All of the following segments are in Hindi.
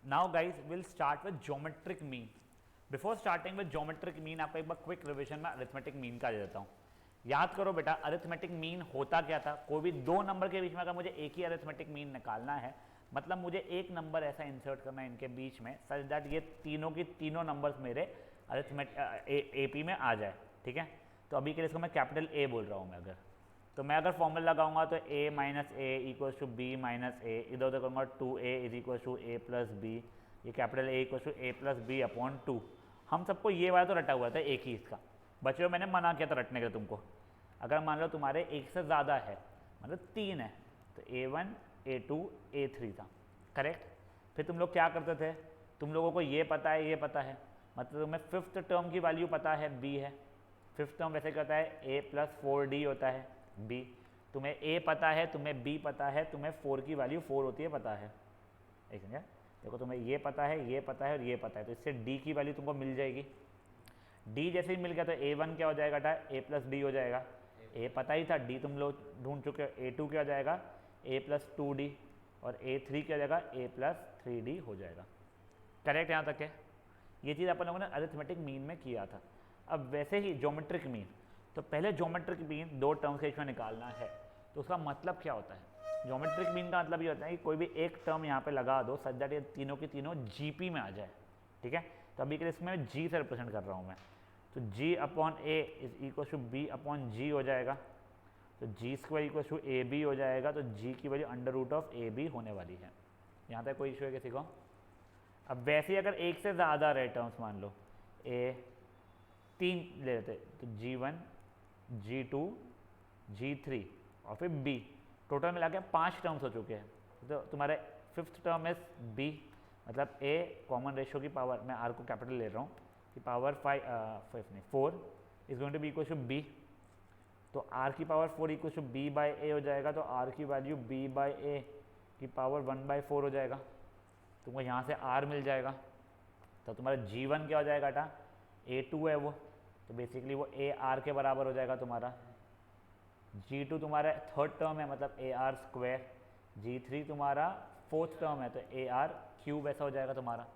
Now guys will start with geometric mean. Before starting with geometric mean आपको एक बार क्विक रिविजन में अरिथमेटिक मीन का दे देता हूँ। याद करो बेटा, अरिथमेटिक मीन होता क्या था? कोई भी दो नंबर के बीच में अगर मुझे एक ही अरिथमेटिक मीन निकालना है, मतलब मुझे एक नंबर ऐसा इंसर्ट करना है इनके बीच में सच दैट ये तीनों की तीनों नंबर्स मेरे अरिथमेटिक एपी में आ जाए, ठीक है। तो अभी के लिए इसको मैं कैपिटल ए बोल रहा हूँ मैं। मैं अगर फॉर्मूला लगाऊंगा तो a minus a equals to b minus a, इधर उधर करूँगा 2a is equals to a plus b, ये capital A equals to a plus b upon 2। हम सबको ये वाला तो रटा हुआ था एक ही इसका, बच्चों मैंने मना किया था रटने के तुमको। अगर मान लो तुम्हारे एक से ज़्यादा है, मतलब 3 है, तो a1 a2 a3 था, करेक्ट। फिर तुम लोग क्या करते थे? तुम लोगों को ये पता है, ये पता है, मतलब तुम्हें फिफ्थ टर्म की वैल्यू पता है b है। फिफ्थ टर्म वैसे कहता है a प्लस 4d होता है b। तुम्हें a पता है, तुम्हें b पता है, तुम्हें 4 की वैल्यू 4 होती है पता है। एक समझा? देखो तुम्हें ये पता है, ये पता है और ये पता है, तो इससे d की वैल्यू तुमको मिल जाएगी। d जैसे ही मिल गया तो a1 क्या हो जाएगा बेटा? a प्लस डी हो जाएगा। a पता ही था, d तुम लोग ढूंढ चुके हो। a2 क्या हो जाएगा? a प्लस 2d, और a3 क्या हो जाएगा? a प्लस 3d हो जाएगा। करेक्ट यहाँ तक है? ये चीज़ अपन लोगों ने अरिथमेटिक मीन में किया था। अब वैसे ही ज्योमेट्रिक मीन, तो पहले ज्योमेट्रिक मीन दो टर्म्स के बीच में निकालना है, तो उसका मतलब क्या होता है? ज्योमेट्रिक मीन का मतलब ये होता है कि कोई भी एक टर्म यहाँ पे लगा दो सच दैट ये तीनों की तीनों जीपी में आ जाए, ठीक है। तो अभी के लिए इसमें जी से रिप्रेजेंट कर रहा हूँ मैं, तो G upon A is equal to B upon G हो जाएगा, तो G square equal to A B हो जाएगा, तो जी की value under root of A B होने वाली है। यहाँ तक कोई इशू है किसी को? अब वैसे ही अगर एक से ज़्यादा रहे टर्म्स, मान लो ए 3 ले लेते, तो G1 G2 G3 और फिर B, टोटल मिला के 5 टर्म्स हो चुके हैं। तो तुम्हारे फिफ्थ टर्म इज B, मतलब A कॉमन रेशियो की पावर, मैं R को कैपिटल ले रहा हूँ, कि power 4 is going to be equal to B। तो R की power 4 equal to B by A हो जाएगा, तो R की वैल्यू B बाई ए की पावर 1/4 हो जाएगा। तुमको यहाँ से R मिल जाएगा, तो तुम्हारा G1 क्या हो जाएगा बेटा? A2 है वो, तो बेसिकली वो AR के बराबर हो जाएगा तुम्हारा। G2 तुम्हारा थर्ड टर्म है, मतलब AR स्क्वायर। G3 तुम्हारा फोर्थ टर्म है, तो AR क्यूब ऐसा हो जाएगा तुम्हारा।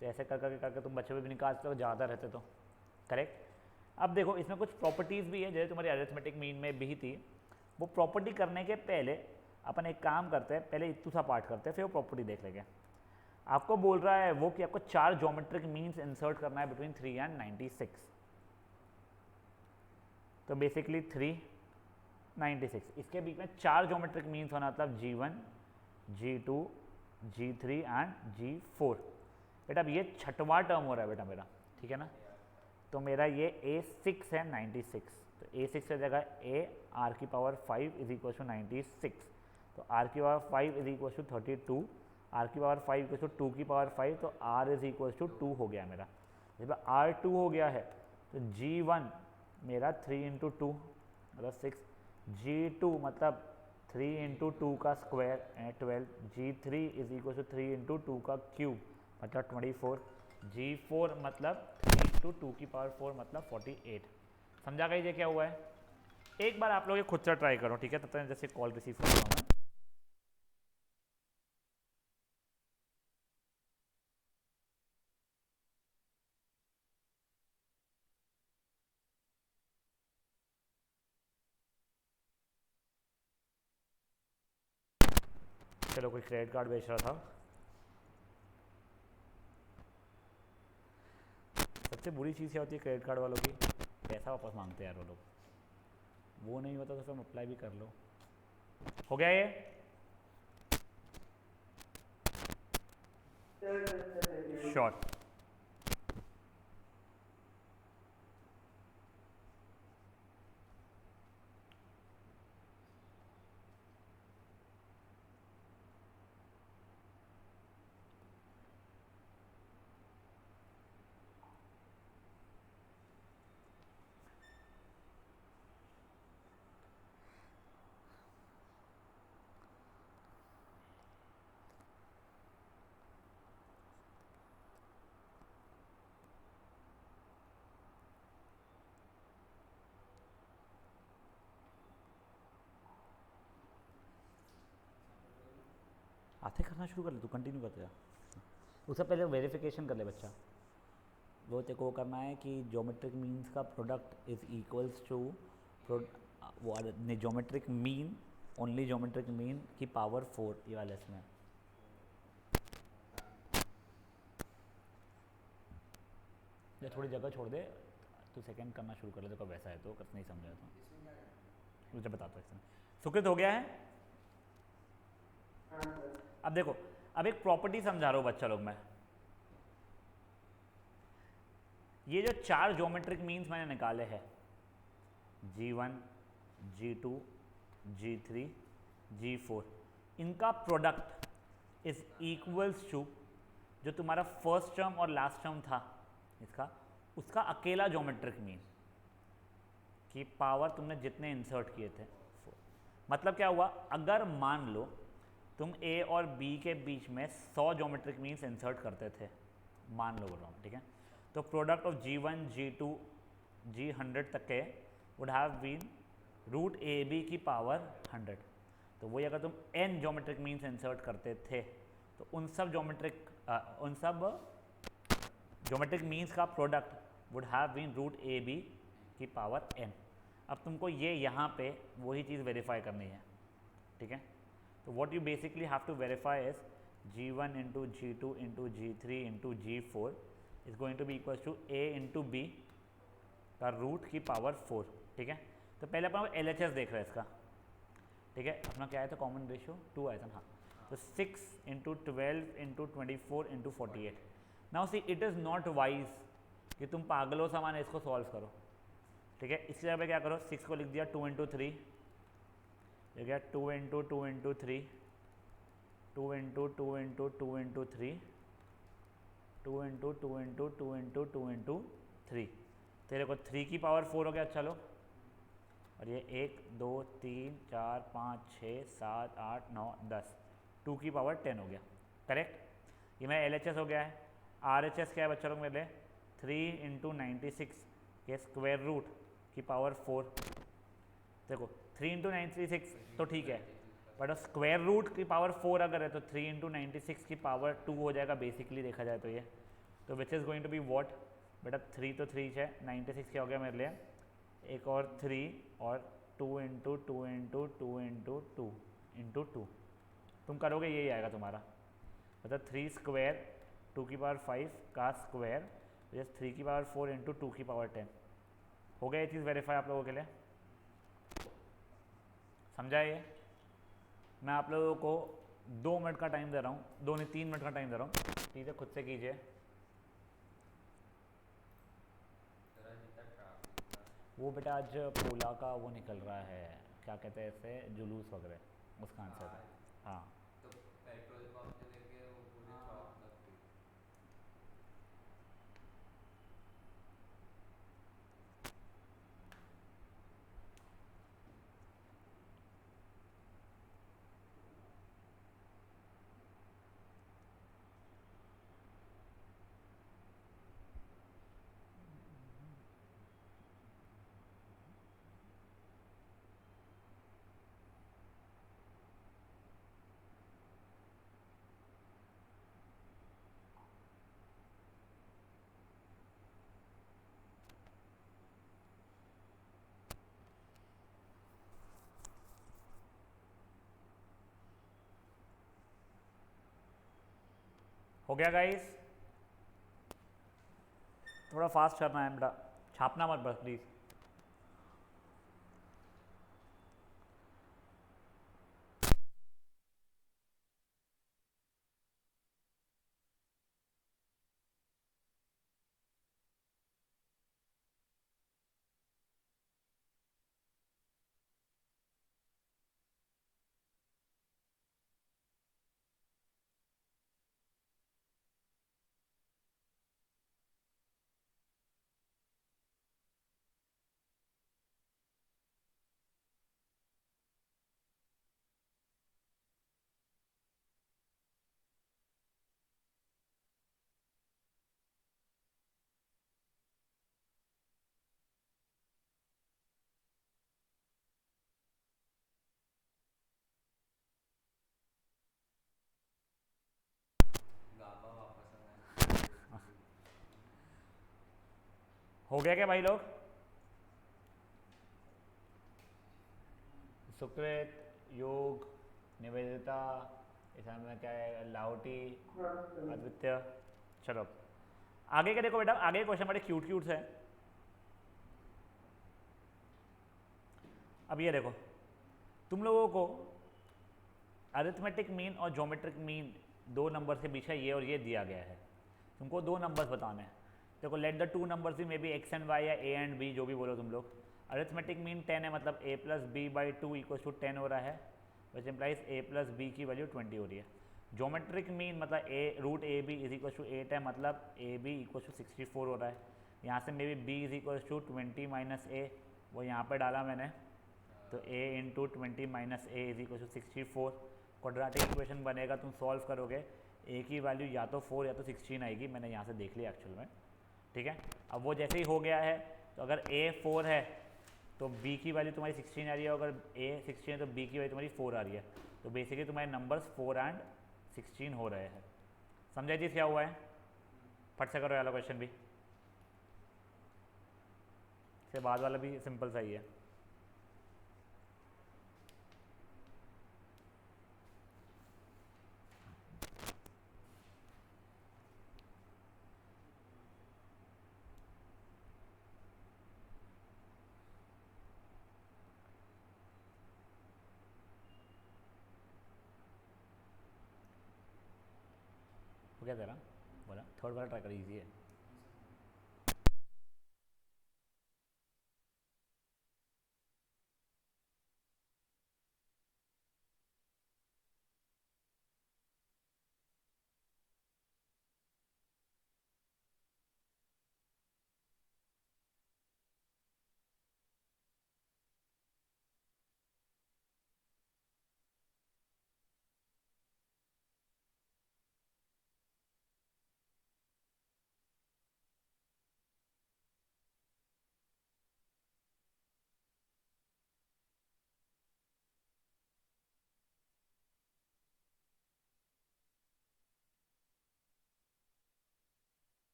तो ऐसे कर करके तुम बच्चे भी निकाल सकते हो ज़्यादा रहते तो, करेक्ट। अब देखो इसमें कुछ प्रॉपर्टीज़ भी है जैसे तुम्हारी अरिथमेटिक मीन में भी थी। वो प्रॉपर्टी करने के पहले अपन एक काम करते हैं, पहले इतना सा पार्ट करते हैं, फिर वो प्रॉपर्टी देख लेंगे। आपको बोल रहा है वो कि आपको 4 ज्योमेट्रिक मीन्स इंसर्ट करना है बिटवीन 3 एंड 96। तो बेसिकली 3 96, इसके बीच में 4 ज्योमेट्रिक मीन्स होना, मतलब G1 G2 G3 and G4। बेटा अब ये छठवां टर्म हो रहा है बेटा मेरा, ठीक है ना। तो मेरा ये A6 है 96, तो A6 की जगह A R की पावर 5 इज इक्वल टू 96, तो R की power 5 is equal to 32, R की पावर 5 इक्वल टू 2 की पावर 5, तो R इज इक्वल टू 2 हो गया मेरा। जब R2 हो गया है तो G1 मेरा 3 इंटू 2 मतलब 6, G2 मतलब 3 इंटू 2 का square 12, G3 is equal to 3 into 2 का क्यूब मतलब 24, G4 मतलब 3 इंटू 2 की पावर 4 मतलब 48। समझा गई ये क्या हुआ है? एक बार आप लोग ये खुद से ट्राई करो, ठीक है, तब तक जैसे कॉल रिसीव कर रहा हूँ मैं। चलो कोई क्रेडिट कार्ड बेच रहा था। सबसे बुरी चीज़ क्या होती है क्रेडिट कार्ड वालों की? पैसा वापस मांगते हैं यार वो लोग। वो नहीं होता तो फिर अप्लाई भी कर लो। हो गया ये? श्योर। आते करना शुरू कर ले, तू कंटिन्यू करते जा। उससे पहले वेरिफिकेशन कर ले बच्चा। वो तेरे को करना है कि ज्योमेट्रिक मीन्स का प्रोडक्ट इज इक्वल्स टू वो geometric mean, only geometric mean की पावर 4, ये वाला इसमें। ये थोड़ी जगह छोड़ दे, तो सेकंड करना शुरू कर ले, तो वैसा है तो नहीं समझा तो मुझे बताता हूँ इसमें। सुकृत हो गया है। अब देखो, अब एक प्रॉपर्टी समझा रहा हूँ बच्चा लोग मैं। ये जो 4 ज्योमेट्रिक मीन्स मैंने निकाले हैं, G1, G2, G3, G4, इनका प्रोडक्ट इज इक्वल्स टू जो तुम्हारा फर्स्ट टर्म और लास्ट टर्म था इसका, उसका अकेला ज्योमेट्रिक मीन की पावर तुमने जितने इंसर्ट किए थे। मतलब क्या हुआ, अगर मान लो तुम A और B के बीच में 100 ज्योमेट्रिक मीन्स इंसर्ट करते थे, मान लो बोल रहा हूँ, ठीक है, तो product of G1, G2, G100 तक के would have been root AB की पावर 100। तो वही अगर तुम n ज्योमेट्रिक मीन्स इंसर्ट करते थे तो उन सब ज्योमेट्रिक मीन्स का product would have been root AB की पावर n। अब तुमको ये यहाँ पे वही चीज़ वेरीफाई करनी है, ठीक है। तो what you basically have to verify is G1 into G2 into G3 into G4 is going to be equal to A into B का रूट की पावर 4, ठीक है। तो पहले अपन LHS देख रहे हैं इसका, ठीक है। अपना क्या आया था, कॉमन रेशियो 2 आया था, हाँ। तो 6 into 12 into 24 into 48। Now see it is not wise कि तुम पागलों समान इसको सॉल्व करो, ठीक है। इसकी जगह पे क्या करो, 6 को लिख दिया 2 इंटू 3, ये क्या 2 into 2 into 3, 2 into 2 into 2 into 3, 2 into 2 into 2 into 2 into 3। तेरे को 3 की पावर 4 हो गया, चलो। और ये 1 2 3 4 5 6 7 8 9 10, 2 की पावर 10 हो गया, करेक्ट। ये मेरा LHS हो गया है। RHS क्या है बच्चों लोग मेरे, 3 इंटू 96 के स्क्वायर रूट की पावर 4। देखो 3 इंटू 96 तो ठीक है, बट स्क्वायर रूट की पावर 4 अगर है तो 3 इंटू 96 की पावर 2 हो जाएगा बेसिकली देखा जाए तो ये। तो which is going to be what बेटा, 3 तो 3 है, 96 क्या हो गया मेरे लिए, एक और 3 और 2 इंटू 2 इंटू 2 इंटू 2 इंटू 2। तुम करोगे यही आएगा तुम्हारा, मतलब 3 स्क्वायर 2 की पावर 5 का स्क्वायर, जस्ट 3 की पावर 4 इंटू 2 की पावर 10 हो गया। ये चीज़ वेरीफाई आप लोगों के लिए समझा। ये मैं आप लोगों को 2 मिनट का टाइम दे रहा हूँ, 2 नहीं 3 मिनट का टाइम दे रहा हूँ, चीज़ें खुद से कीजिए। वो बेटा आज पोला का वो निकल रहा है, क्या कहते हैं इसे, जुलूस वगैरह, उसका आंसर है। हाँ तो पेट्रोल पंप से लेके वो पूरे चौक तक फ्री। हो गया गाइस, थोड़ा फास्ट करना है बेटा, छापना मत बस प्लीज़। हो गया क्या भाई लोग? सुकृत, योग, निवेदिता, इसमें क्या है, लाहौटी, अद्वित्य। चलो आगे क्या देखो बेटा, आगे क्वेश्चन बड़े क्यूट क्यूट से हैं। अब ये देखो, तुम लोगों को अरिथमेटिक मीन और ज्योमेट्रिक मीन दो नंबर के बीच है, ये और ये दिया गया है। तुमको दो नंबर्स बताने हैं। देखो लेट द टू नंबर्स भी may be X and Y या ए एंड बी, जो भी बोलो तुम लोग। अरिथमेटिक मीन 10 है, मतलब a plus B by two equal to 10 हो रहा है, which implies a plus B की वैल्यू 20 हो रही है। ज्योमेट्रिक मीन मतलब a root A B is equal to 8 है, मतलब ए बी इक्वल टू 64 हो रहा है। यहाँ से maybe b is equal to 20 minus a, वो यहाँ पर डाला मैंने, तो a into 20 minus a is equal to 64। Quadratic equation बनेगा, तुम सॉल्व करोगे, a की वैल्यू या तो 4 या तो 16 आएगी, मैंने यहाँ से देख लिया एक्चुअल में, ठीक है। अब वो जैसे ही हो गया है, तो अगर a 4 है तो b की वैल्यू तुम्हारी 16 आ रही है, अगर a 16 है तो b की वैल्यू तुम्हारी 4 आ रही है, तो बेसिकली तुम्हारे नंबर्स 4 एंड 16 हो रहे हैं। समझा चीज़ क्या हुआ है? फट से करो वाला क्वेश्चन भी, इसके बाद वाला भी सिंपल सा ही है। हो गया तेरा? बोला थर्ड वाला ट्राई कर, इजी है।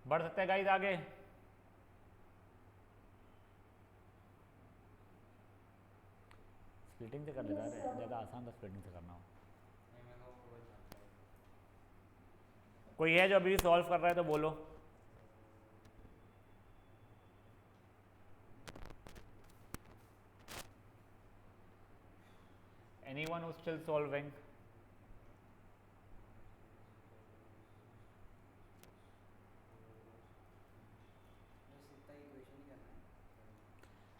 बढ़ सकते हैं गाइस आगे? स्प्लिटिंग से कर लेता है, ज़्यादा आसान था स्प्लिटिंग से करना हो। नहीं मेरे को वो जानता है। कोई है जो अभी भी सॉल्व कर रहा है तो बोलो। Anyone who's still solving?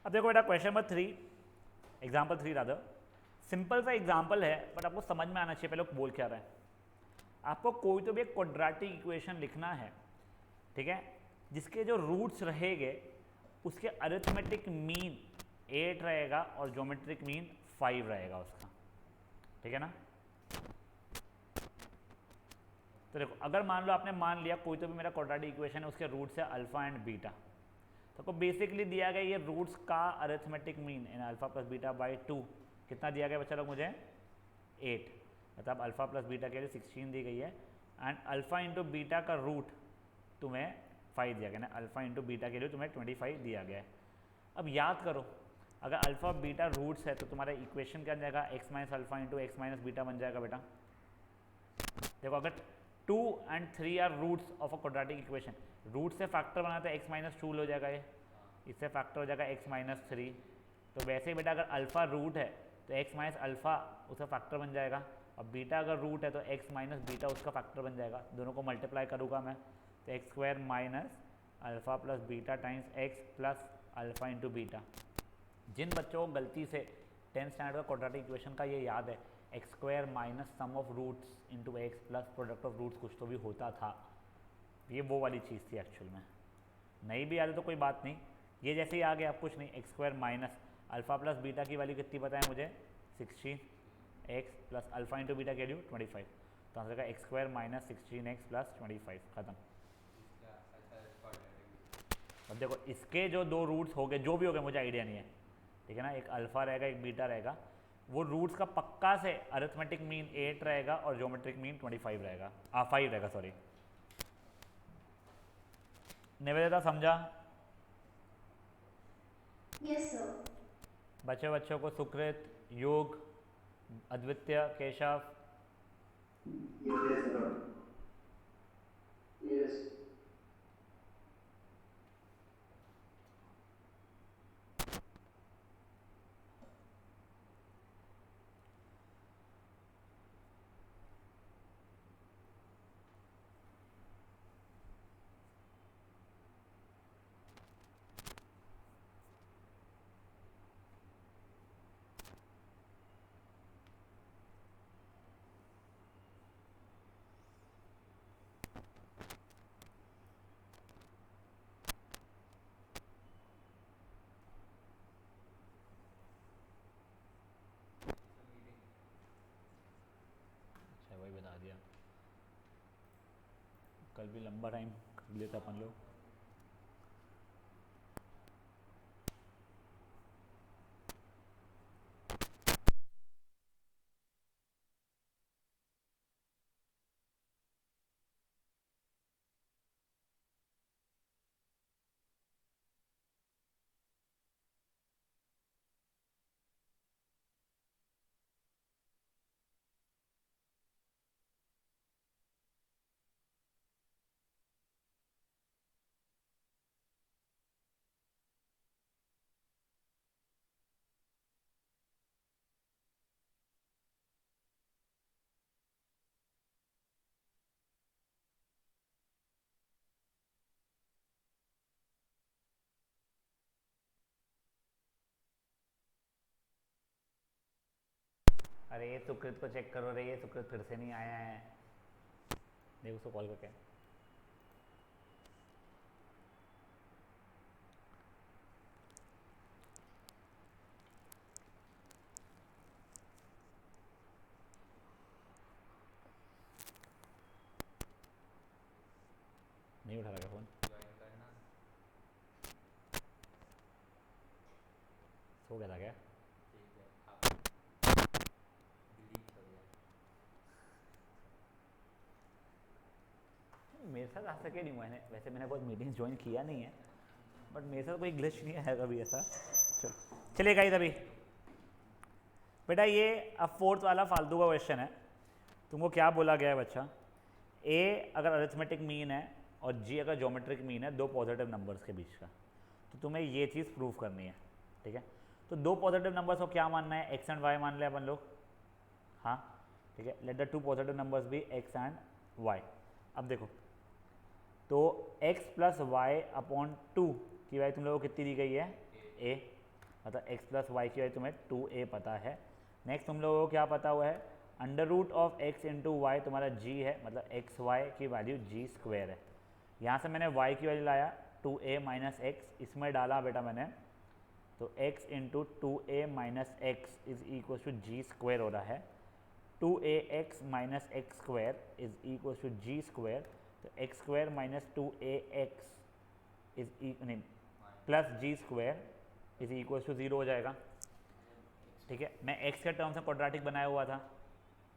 अब देखो बेटा question number 3, example 3 rather, simple सा एग्जाम्पल है बट आपको समझ में आना चाहिए पहले बोल क्या रहा है। आपको कोई तो भी एक क्वाड्रेटिक इक्वेशन लिखना है, ठीक है, जिसके जो रूट्स रहेंगे उसके अरिथमेटिक मीन 8 रहेगा और ज्योमेट्रिक मीन 5 रहेगा उसका, ठीक है ना। तो देखो अगर मान लो आपने मान लिया कोई तो भी मेरा क्वाड्रेटिक इक्वेशन है, उसके रूट्स है अल्फा एंड बीटा, तो आपको बेसिकली दिया गया ये रूट्स का arithmetic mean in alpha plus beta by 2 कितना दिया गया बच्चा लोग मुझे? 8, मतलब अल्फा प्लस बीटा के लिए 16 दी गई है, एंड अल्फा इंटू बीटा का रूट तुम्हें 5 दिया गया ना, अल्फा इंटू बीटा के लिए तुम्हें 25 दिया गया है। अब याद करो अगर अल्फा बीटा रूट्स है तो तुम्हारा इक्वेशन क्या बन जाएगा? X minus alpha into x minus beta बन जाएगा बेटा। देखो अगर 2 and 3 are roots of a quadratic equation, root से फैक्टर बनाते हैं एक्स माइनस 2 हो जाएगा, ये इससे फैक्टर हो जाएगा एक्स माइनस 3। तो वैसे ही बेटा अगर अल्फा रूट है तो एक्स माइनस अल्फा उसका फैक्टर बन जाएगा, और बीटा अगर रूट है तो एक्स माइनस बीटा उसका फैक्टर बन जाएगा। दोनों को मल्टीप्लाई करूँगा मैं, तो x square minus alpha plus beta times x plus alpha into beta. जिन बच्चों को गलती से 10th स्टैंडर्ड का क्वाड्रेटिक इक्वेशन का ये याद है, X square minus sum of roots into X plus product of roots कुछ तो भी होता था, ये वो वाली चीज़ थी एक्चुअल में। नहीं भी आता तो कोई बात नहीं, ये जैसे ही आ गया अब कुछ नहीं, x square minus alpha plus beta की वैल्यू कितनी पता है मुझे 16 x plus alpha into beta की वैल्यू 25, तो आंसर का x square minus 16 x plus 25 खत्म। इसका अच्छा इसका ऑर्डिनरी। अब देखो इसके जो दो रूट्स हो गए, जो भी हो गए मुझे आइडिया नहीं है, ठीक है ना, एक अल्फा रहेगा एक बीटा रहेगा, वो रूट्स का पक्का से अरिथमेटिक मीन 8 रहेगा और ज्योमेट्रिक मीन 25 रहेगा, 5 रहेगा सॉरी। निवेदिता समझा? Yes sir. बच्चों को सुकृत, योग, अद्वितीय, केशव, Yes, sir. Yes. अच्छा वही बता दिया, कल भी लंबा टाइम कर लेते अपन लोग। अरे ये सुकृत को चेक करो रे, ये सुकृत फिर से नहीं आया है, देख उसको कॉल करके। नहीं उठा रहा फ़ोन, ज्वाइन करना। सो गया था क्या? ठीक है आप डिलीट कर दिया। मेरे साथ आज तक नहीं हुआ है, वैसे मैंने बहुत मीटिंग्स ज्वाइन किया नहीं है, बट मेरे साथ कोई ग्लिच नहीं आया कभी ऐसा। चलिए गाइस, अभी बेटा ये अब फोर्थ वाला फालतू का क्वेश्चन है। तुमको क्या बोला गया है बच्चा, ए अगर अरिथमेटिक मीन है और जी अगर ज्योमेट्रिक मीन है दो पॉजिटिव नंबर्स के बीच का, तो तुम्हें ये चीज़ प्रूव करनी है, ठीक है। तो दो पॉजिटिव नंबर्स को क्या मानना है, एक्स एंड वाई मान ले अपन लोग, हाँ ठीक है। Let the two positive numbers भी एक्स एंड वाई। अब देखो तो x प्लस वाई अपॉन 2 की वैल्यू तुम लोगों को कितनी दी गई है, a, मतलब x प्लस वाई की वैल्यू तुम्हें 2a पता है। नेक्स्ट तुम लोगों को क्या पता हुआ है, under root of x into Y तुम्हारा g है, मतलब एक्स वाई की वैल्यू g स्क्वायर है। यहाँ से मैंने y की वैल्यू लाया 2a माइनस एक्स, इसमें डाला बेटा मैंने, तो x into 2a minus x is equal to g square हो रहा है। 2ax minus x square is equal to g square, तो x square minus 2ax is नहीं plus g square is equal to 0 हो जाएगा, ठीक है। मैं x के टर्म से क्वाड्रेटिक बनाया हुआ था,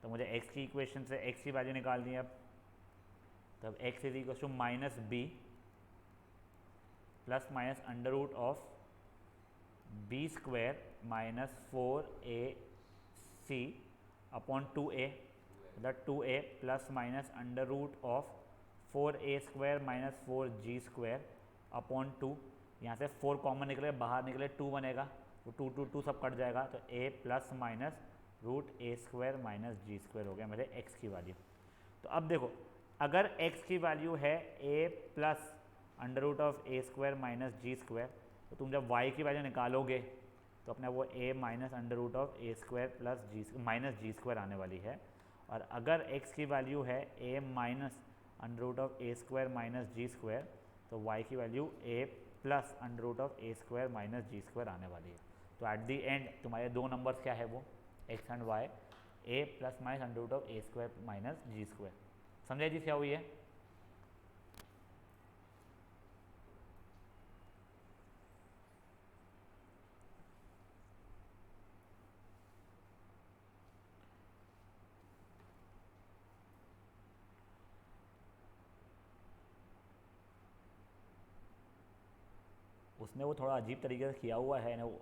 तो मुझे x की इक्वेशन से x की वैल्यू निकालनी है अब, तब x is equal to minus B plus minus under root of B square minus 4ac upon 2a, मतलब 2a plus minus under root of 4a square minus 4g square upon 2, यहाँ से 4 कॉमन निकले, बाहर निकले 2 बनेगा, तो 2 सब कट जाएगा, तो a plus minus root a square minus G square हो गया मेरे x की वैल्यू। तो अब देखो अगर x की वैल्यू है a plus under root of a square minus G square, तो तुम जब y की वैल्यू निकालोगे तो अपना वो a minus under root of a square plus G minus G square आने वाली है। और अगर x की वैल्यू है a minus under root of a square minus G square, तो y की value a plus under root of A square minus G square आने वाली है। तो एट दी एंड तुम्हारे दो नंबर्स क्या है वो x and y, a plus minus under root of A square minus G square. समझे जी क्या हुई है? उसने वो थोड़ा अजीब तरीके से किया हुआ है ना, वो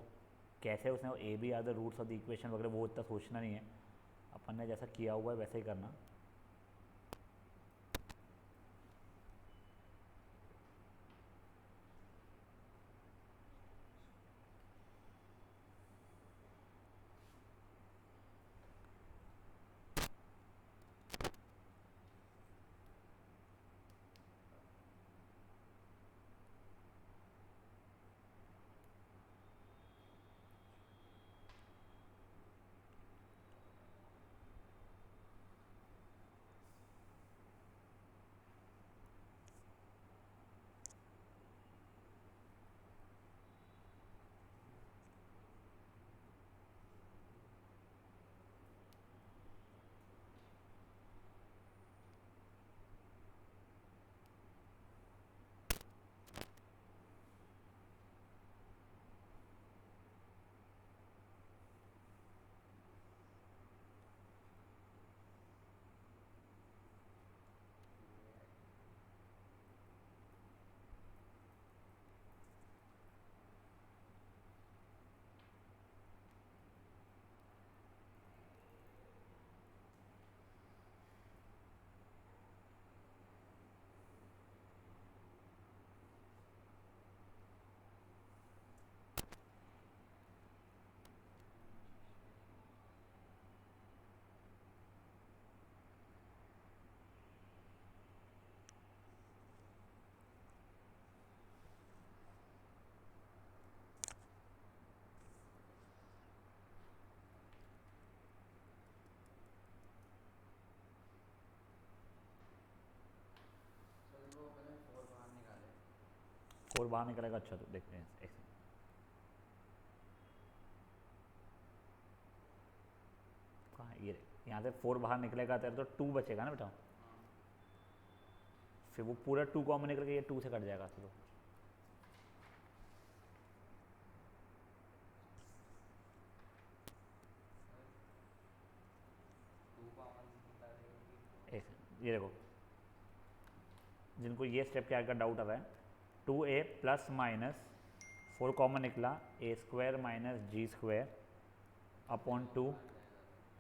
कैसे उसने वो A B are the roots of the equation वगैरह वो इतना सोचना नहीं है, अपन ने जैसा किया हुआ है वैसे ही करना। वो मैंने 4 बाहर निकाले। और बाहर निकलेगा, अच्छा तो देखते हैं एक सेकंड। कहाँ है? ये यहाँ से 4 बाहर निकलेगा तेरे तो 2 बचेगा ना बेटा, हाँ फिर वो पूरा 2 कॉमन निकल के ये 2 से कट जाएगा फिर वो। टू कॉमन निकलता है एक ये देखो, जिनको ये स्टेप क्या का डाउट आ रहा है, 2a प्लस माइनस 4 कॉमन निकला, ए square minus G square upon 2,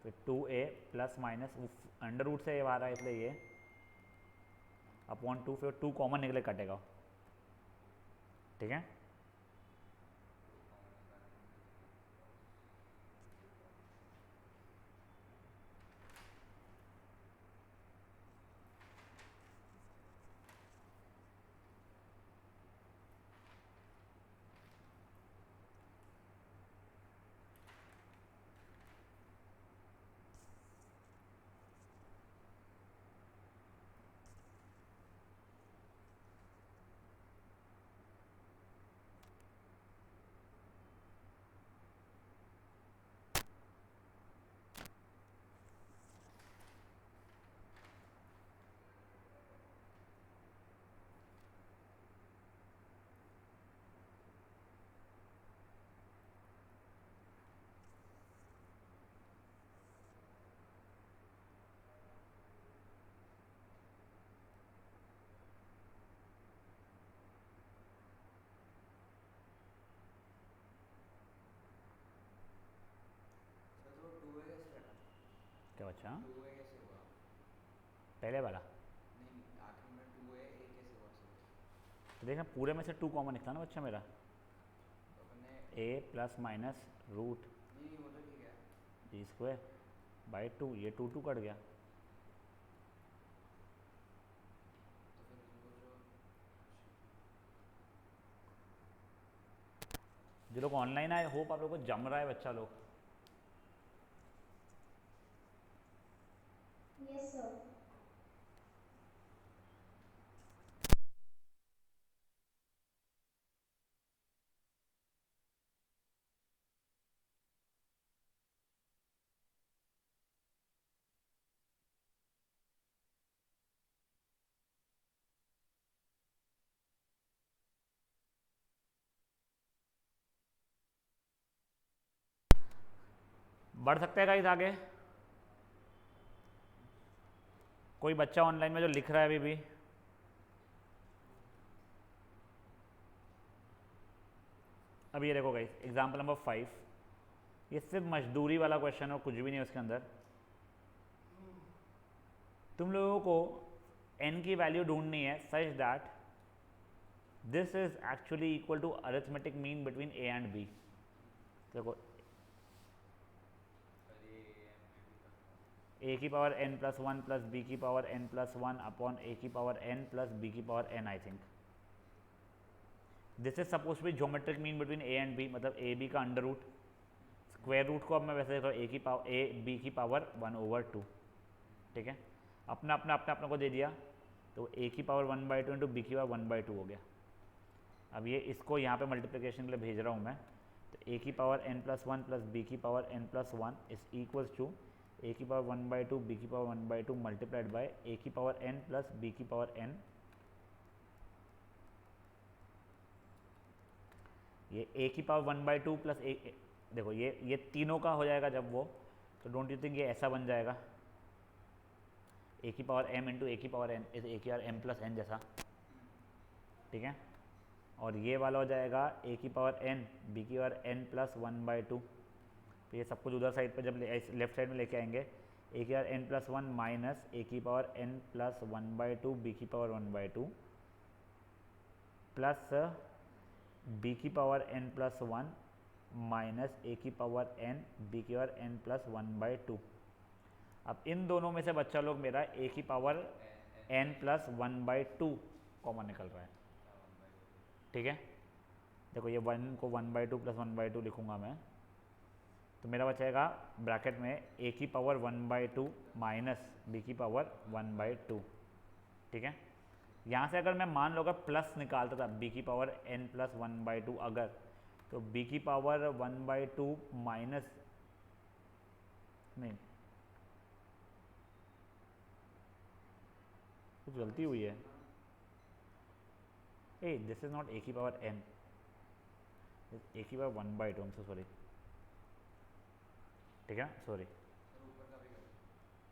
फिर 2a plus minus under root से ये आ रहा है इसलिए ये अपॉन 2, फिर 2 कॉमन निकले कटेगा, ठीक है। तो 2a कैसे रखा? क्या बच्चा? 2a कैसे हुआ? पहले वाला नहीं आखिर में 2a a कैसे हुआ सर? तो देखना पूरे में से 2 कॉमन निकला ना बच्चा मेरा, तो अपने a प्लस माइनस रूट नहीं वो तो ठीक है। जी स्क्वायर बाई 2, ये 2 कट गया। तो फिर इनको जो लोग ऑनलाइन आए, होप आप लोगों को जम रहा है बच्चा लोग। Yes, sir. बढ़ सकते हैं गाइस आगे? कोई बच्चा ऑनलाइन में जो लिख रहा है अभी भी? अब ये देखो गाइस, एग्जाम्पल नंबर 5, ये सिर्फ मजदूरी वाला क्वेश्चन और कुछ भी नहीं है उसके अंदर। तुम लोगों को n की वैल्यू ढूंढनी है such that this is actually equal to arithmetic mean between a and b। देखो a की power n plus one plus B की power n plus one upon a की पावर n प्लस b की power n, I think this is suppose to be geometric mean between a and b, मतलब a b का अंडर रूट, स्क्वायर रूट को अब मैं वैसे देख रहा हूँ a की पावर a b की पावर 1/2, ठीक है। अपना को दे दिया तो a की पावर 1/2 इंटू बी की पावर 1/2 हो गया। अब ये इसको यहाँ पे मल्टीप्लिकेशन के लिए भेज रहा हूँ मैं, तो a की power n plus one plus B की power n plus one is equals to a की पावर 1/2 b की पावर 1/2 मल्टीप्लाइड बाय a की पावर n प्लस b की पावर n। ये a की पावर 1/2 प्लस a, देखो ये तीनों का हो जाएगा जब वो, तो डोंट यू थिंक ये ऐसा बन जाएगा a की पावर m इंटू a की पावर n इज a की पावर m प्लस n जैसा, ठीक है। और ये वाला हो जाएगा a की पावर n b की पावर n प्लस 1/2। तो ये सब कुछ उधर साइड पर जब लेफ्ट साइड में लेके आएंगे, a की power n plus one minus a की पावर n प्लस 1/2 b की पावर 1/2 प्लस b की power n plus one minus a की पावर n b की पावर n प्लस 1/2। अब इन दोनों में से बच्चा लोग मेरा a की पावर n प्लस 1/2 कॉमन निकल रहा है, ठीक है। देखो ये 1 को 1/2 प्लस 1/2 लिखूंगा मैं, तो मेरा बचेगा ब्रैकेट में a की पावर 1/2 माइनस b की पावर 1/2, ठीक है। यहाँ से अगर मैं मान लो अगर प्लस निकालता था b की पावर n प्लस 1/2 अगर, तो b की पावर 1/2 माइनस, नहीं कुछ गलती हुई है, ए दिस इज नॉट a की पावर n, a की पावर 1/2, I'm so sorry, ठीक है ना, सॉरी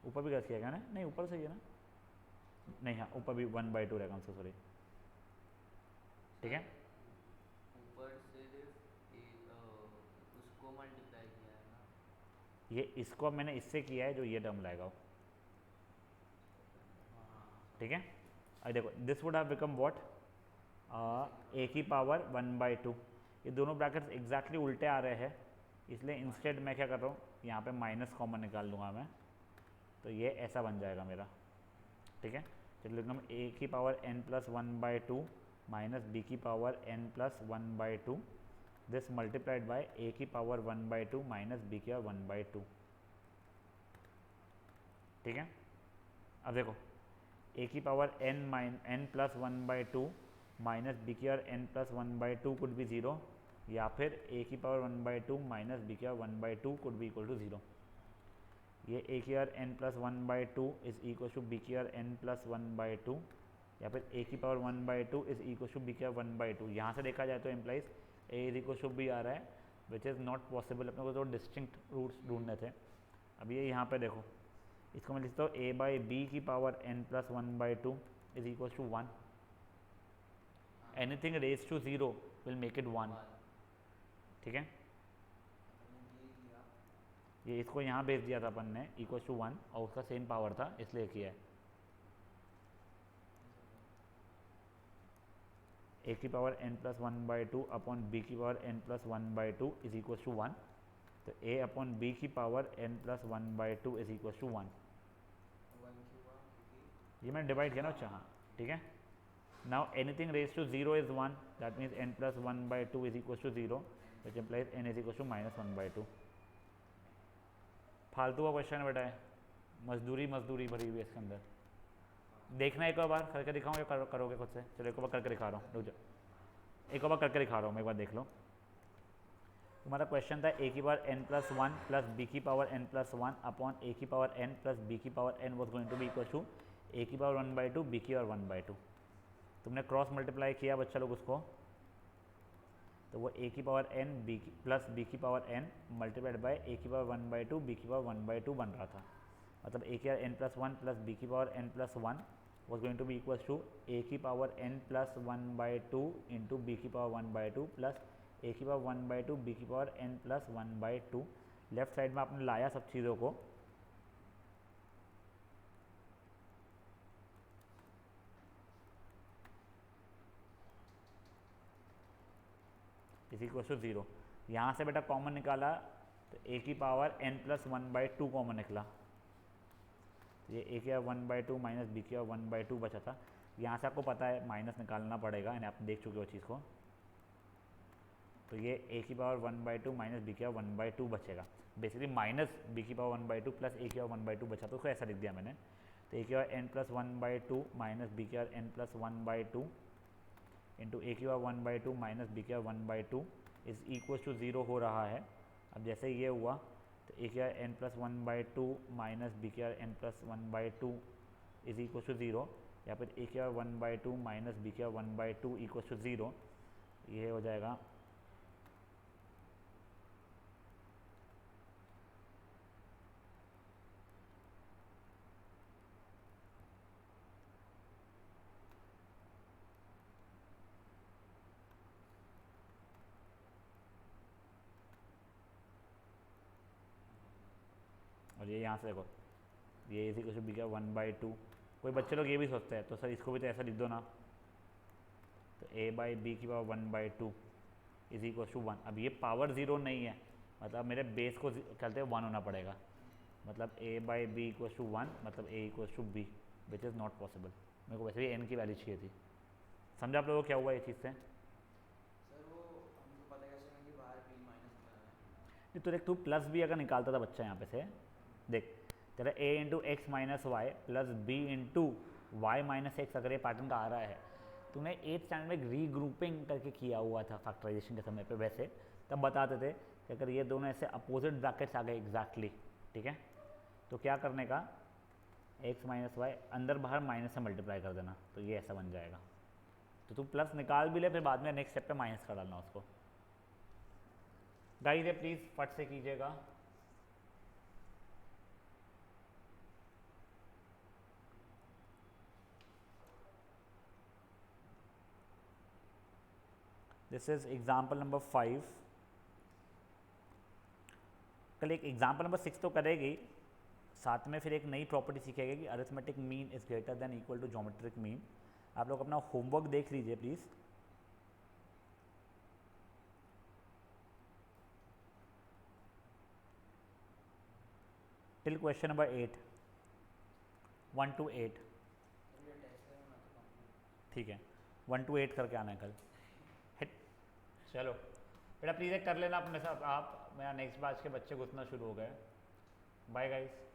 ऊपर भी गलत किया क्या ना, नहीं ऊपर सही है ना, नहीं हाँ ऊपर भी 1/2 रहेगा, I'm so sorry, ठीक है। ऊपर सिर्फ उसको मल्टीप्लाई किया है ना, ये इसको अब मैंने इससे किया है जो ये टर्म लाएगा, ठीक है। अब देखो this would have become what, a की पावर 1/2, ये दोनों ब्रैकेट्स एग्जैक्टली उल्टे आ रहे हैं, इसलिए इंस्टेड मैं क्या कर रहा हूँ, यहाँ पे माइनस कॉमन निकाल दूंगा मैं, तो ये ऐसा बन जाएगा मेरा, ठीक है। चलिए लिखना a की power n plus 1/2 minus b की power n plus 1/2 this multiplied by a की पावर 1/2 माइनस b की पावर 1/2, ठीक है। अब देखो a की power n plus 1/2 minus b की power n plus 1/2 could be 0, या फिर a की पावर 1/2 माइनस b की power 1/2 could be equal to 0। ये a की power n plus 1/2 is equal to b की पावर n प्लस 1/2, या फिर a की power 1/2 is equal to b की पावर 1/2। यहाँ से देखा जाए तो implies a is equal to b आ रहा है, विच इज़ नॉट पॉसिबल, अपने को तो डिस्टिंक्ट रूट्स ढूंढने थे। अब ये यहाँ पे देखो, इसको मैं लिखता हूँ a बाई b की power n plus 1/2 is equal to 1, anything raise to 0 will make it 1, ठीक है। ये इसको यहाँ भेज दिया था अपन ने इक्वल टू 1, और उसका सेम पावर था इसलिए किया है। a की power n plus 1/2 upon b की power n plus 1/2 is equal to 1, तो a अपॉन b की power n plus 1/2 is equal to 1। ये मैंने डिवाइड किया ना, अच्छा हाँ ठीक है। Now anything raise to 0 is 1, that means n plus 1/2 is equal to 0, which implies n is equal to minus 1/2। फालतू का क्वेश्चन है बेटा है, मजदूरी भरी हुई है इसके अंदर। देखना एक बार करके दिखाऊँ या करोगे खुद से? चलो एक बार करके दिखा रहा हूँ, रुक जाओ, एक बार करके दिखा रहा हूँ, एक बार देख लो। तुम्हारा क्वेश्चन था a की power n plus 1 plus b की power n plus 1 upon a की पावर n प्लस b की power n was going to be equal to a की पावर 1/2 b की पावर 1/2। तुमने क्रॉस मल्टीप्लाई किया बच्चा लोग उसको, तो वो a की पावर n b की प्लस b की power n multiplied by a की पावर 1/2 b की पावर 1/2 बन रहा था। मतलब a की power n plus 1 plus b की power n plus 1 was going to be equals to a की power n plus 1/2 into b की पावर 1/2 प्लस a की पावर 1/2 b की power n plus 1/2। Left side में आपने लाया सब चीज़ों को, इज इक्वल टू 0। यहाँ से बेटा कॉमन निकाला तो a की पावर n प्लस 1/2 कॉमन निकला। ये a की पावर 1/2 माइनस b की पावर 1/2 बचा था। यहाँ से आपको पता है माइनस निकालना पड़ेगा, यानी आप देख चुके हो चीज़ को। तो ये a की पावर 1/2 माइनस b की पावर 1/2 बचेगा। बेसिकली माइनस b की पावर 1/2 प्लस a की पावर 1/2 बचा, तो उसको ऐसा लिख दिया मैंने। तो a की power n plus 1/2 minus b की power n plus 1/2 into a की पावर 1/2 माइनस b की पावर 1/2 इज इक्वल टू 0 हो रहा है। अब जैसे ये हुआ तो a की power n plus 1/2 minus b की power n plus 1/2 is equal to 0, या फिर a की पावर 1/2 माइनस b की पावर 1/2 इक्वल टू 0। ये हो जाएगा और ये यहाँ से देखो, ये इसी क्वेश्चन बी का 1/2। कोई बच्चे लोग ये भी सोचते हैं तो सर इसको भी तो ऐसा लिख दो ना, तो a/b की पावर 1/2 इज इक्वल टू 1। अब ये पावर 0 नहीं है, मतलब मेरे बेस को चलते 1 होना पड़ेगा। मतलब a/b इक्वल टू 1, मतलब a equal to b, which is not possible. मेरे को वैसे भी n की वैल्यू चाहिए थी। समझा आप लोगों को क्या हुआ ये चीज़ से? सर वो हमको पता कैसे लगा कि बाहर b माइनस में आना है? नहीं तो देख, तू प्लस b अगर निकालता था बच्चा यहाँ पे से, देख तेरा a into x minus y plus b into y minus x अगर ये पैटर्न का आ रहा है, तूने 8th स्टैंडर्ड में रीग्रुपिंग करके किया हुआ था फैक्टराइजेशन के समय पे। वैसे तब बताते थे कि अगर ये दोनों ऐसे अपोजिट ब्रैकेट्स आ गए एग्जैक्टली, ठीक है, तो क्या करने का, एक्स माइनस वाई अंदर बाहर माइनस से मल्टीप्लाई कर देना, तो ये ऐसा बन जाएगा। तो तू प्लस निकाल भी ले, फिर बाद में नेक्स्ट स्टेप पे माइनस कर डालना उसको। गाइस ये प्लीज़ फट से कीजिएगा। This is example number 5। कल एक एग्जाम्पल नंबर 6 तो करेगी, साथ में फिर एक नई प्रॉपर्टी सीखेगा कि arithmetic mean is greater than equal to geometric mean. आप लोग अपना होमवर्क देख लीजिए please. Till question number 8, 1 to 8, sir ये टेस्ट है ना, तो कंप्लीट। ठीक है, 1 to 8 करके आना है कल। हिट, चलो बेटा प्लीज़ एक कर लेना अपने साथ आप, मेरा नेक्स्ट बैच के बच्चे घुसना शुरू हो गए। Bye guys.